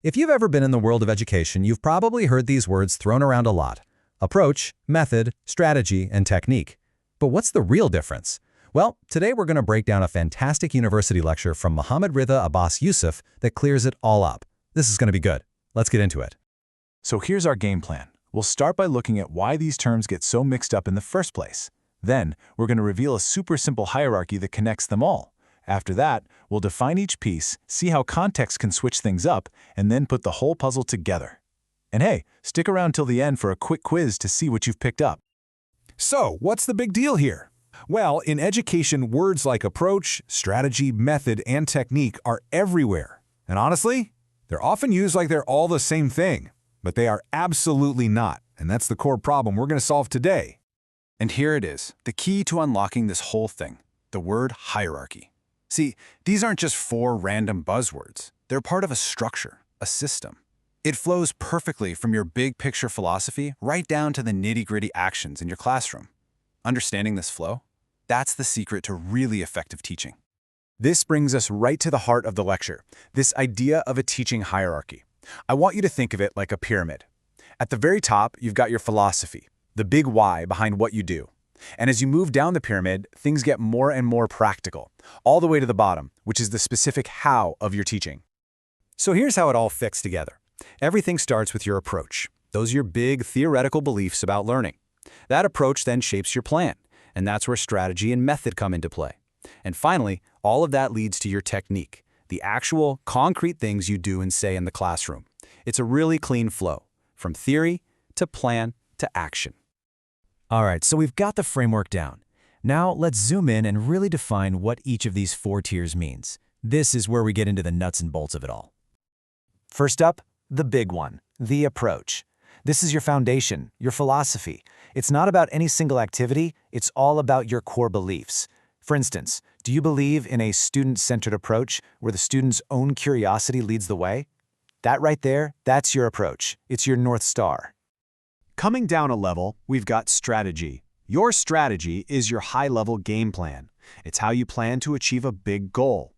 If you've ever been in the world of education, you've probably heard these words thrown around a lot: approach, method, strategy, and technique. But what's the real difference? Well, today we're going to break down a fantastic university lecture from Muhammad Ridha Abbas Yusuf that clears it all up. This is going to be good. Let's get into it. So here's our game plan. We'll start by looking at why these terms get so mixed up in the first place. Then, we're going to reveal a super simple hierarchy that connects them all. After that, we'll define each piece, see how context can switch things up, and then put the whole puzzle together. And hey, stick around till the end for a quick quiz to see what you've picked up. So, what's the big deal here? Well, in education, words like approach, strategy, method, and technique are everywhere. And honestly, they're often used like they're all the same thing. But they are absolutely not, and that's the core problem we're going to solve today. And here it is, the key to unlocking this whole thing, the word hierarchy. See, these aren't just four random buzzwords. They're part of a structure, a system. It flows perfectly from your big picture philosophy right down to the nitty-gritty actions in your classroom. Understanding this flow? That's the secret to really effective teaching. This brings us right to the heart of the lecture, this idea of a teaching hierarchy. I want you to think of it like a pyramid. At the very top, you've got your philosophy, the big why behind what you do. And as you move down the pyramid, things get more and more practical, all the way to the bottom, which is the specific how of your teaching. So here's how it all fits together. Everything starts with your approach. Those are your big theoretical beliefs about learning. That approach then shapes your plan, and that's where strategy and method come into play. And finally, all of that leads to your technique, the actual, concrete things you do and say in the classroom. It's a really clean flow, from theory to plan to action. All right, so we've got the framework down. Now let's zoom in and really define what each of these four tiers means. This is where we get into the nuts and bolts of it all. First up, the big one, the approach. This is your foundation, your philosophy. It's not about any single activity, it's all about your core beliefs. For instance, do you believe in a student-centered approach where the student's own curiosity leads the way? That right there, that's your approach. It's your North Star. Coming down a level, we've got strategy. Your strategy is your high-level game plan. It's how you plan to achieve a big goal.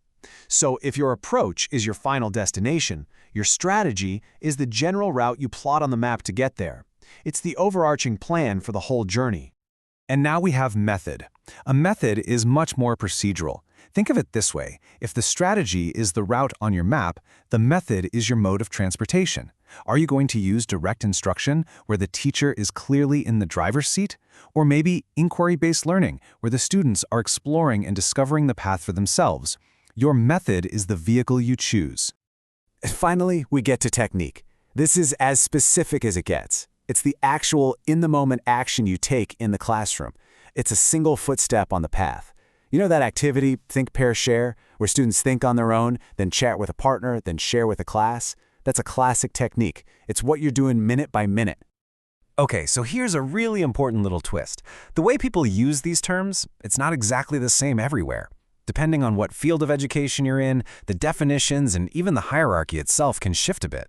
So if your approach is your final destination, your strategy is the general route you plot on the map to get there. It's the overarching plan for the whole journey. And now we have method. A method is much more procedural. Think of it this way. If the strategy is the route on your map, the method is your mode of transportation. Are you going to use direct instruction, where the teacher is clearly in the driver's seat? Or maybe inquiry-based learning, where the students are exploring and discovering the path for themselves? Your method is the vehicle you choose. Finally, we get to technique. This is as specific as it gets. It's the actual in-the-moment action you take in the classroom. It's a single footstep on the path. You know that activity, think, pair, share, where students think on their own, then chat with a partner, then share with a class? That's a classic technique. It's what you're doing minute by minute. Okay, so here's a really important little twist. The way people use these terms, it's not exactly the same everywhere. Depending on what field of education you're in, the definitions and even the hierarchy itself can shift a bit.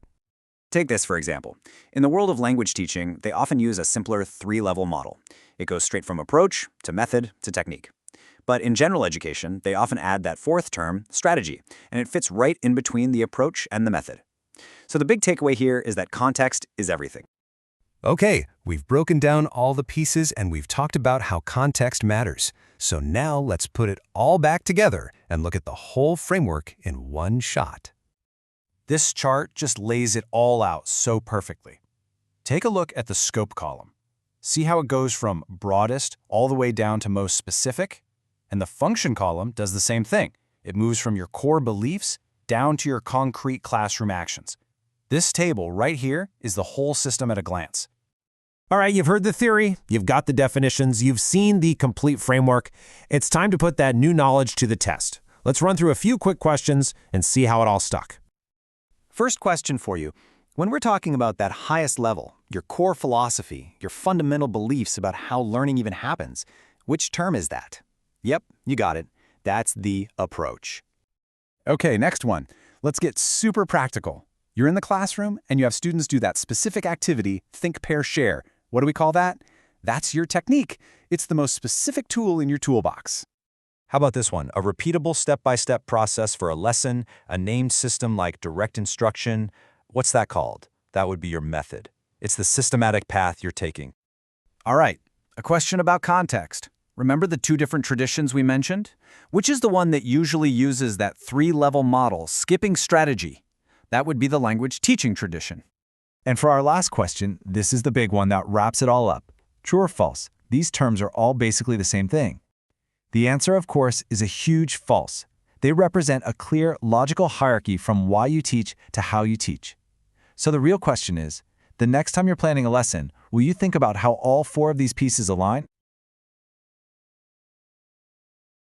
Take this, for example. In the world of language teaching, they often use a simpler three-level model. It goes straight from approach to method to technique. But in general education, they often add that fourth term, strategy, and it fits right in between the approach and the method. So the big takeaway here is that context is everything. Okay, we've broken down all the pieces and we've talked about how context matters. So now let's put it all back together and look at the whole framework in one shot. This chart just lays it all out so perfectly. Take a look at the scope column. See how it goes from broadest all the way down to most specific? And the function column does the same thing. It moves from your core beliefs down to your concrete classroom actions. This table right here is the whole system at a glance. All right, you've heard the theory, you've got the definitions, you've seen the complete framework. It's time to put that new knowledge to the test. Let's run through a few quick questions and see how it all stuck. First question for you. When we're talking about that highest level, your core philosophy, your fundamental beliefs about how learning even happens, which term is that? Yep, you got it. That's the approach. Okay, next one. Let's get super practical. You're in the classroom and you have students do that specific activity, think, pair, share. What do we call that? That's your technique. It's the most specific tool in your toolbox. How about this one? A repeatable step-by-step process for a lesson, a named system like direct instruction. What's that called? That would be your method. It's the systematic path you're taking. All right, a question about context. Remember the two different traditions we mentioned? Which is the one that usually uses that three-level model, skipping strategy? That would be the language teaching tradition. And for our last question, this is the big one that wraps it all up. True or false? These terms are all basically the same thing. The answer, of course, is a huge false. They represent a clear, logical hierarchy from why you teach to how you teach. So the real question is, the next time you're planning a lesson, will you think about how all four of these pieces align?